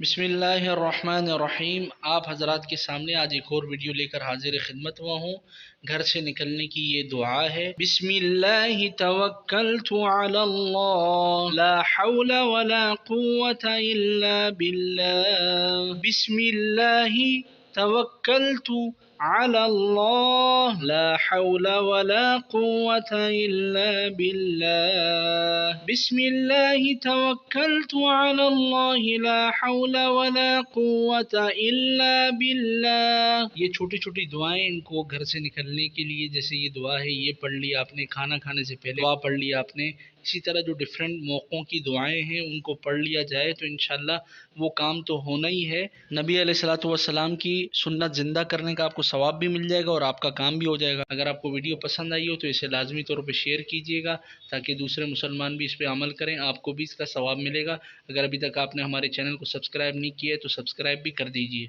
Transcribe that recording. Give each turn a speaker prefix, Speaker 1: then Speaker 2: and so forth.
Speaker 1: بسم اللہ الرحمن الرحیم۔ آپ حضرات کے سامنے آج ایک اور ویڈیو لے کر حاضر خدمت ہوا ہوں۔ گھر سے نکلنے کی یہ دعا ہے: بسم اللہ توکلت علی اللہ لا حول ولا قوة الا باللہ۔ بسم اللہ توکلت علی اللہ لا حول ولا قوة الا باللہ۔ بسم اللہ توکلت علی اللہ لا حول ولا قوة الا باللہ۔ یہ چھوٹی چھوٹی دعائیں، ان کو گھر سے نکلنے کے لیے، جیسے یہ دعا ہے یہ پڑھ لی آپ نے، کھانا کھانے سے پہلے دعا پڑھ لی آپ نے، اسی طرح جو ڈیفرنٹ موقعوں کی دعائیں ہیں ان کو پڑھ لیا جائے تو انشاءاللہ وہ کام تو ہونا ہی ہے۔ نبی علیہ الصلوۃ والسلام کی سنت زندہ کرنے کا آپ کو ثواب بھی مل جائے گا اور آپ کا کام بھی ہو جائے گا۔ اگر آپ کو ویڈیو پسند آئی ہو تو اسے لازمی طور پہ شیئر کیجیے گا تاکہ دوسرے مسلمان بھی اس پہ عمل کریں، آپ کو بھی اس کا ثواب ملے گا۔ اگر ابھی تک آپ نے ہمارے چینل کو سبسکرائب نہیں کیا ہے تو سبسکرائب بھی کر دیجیے۔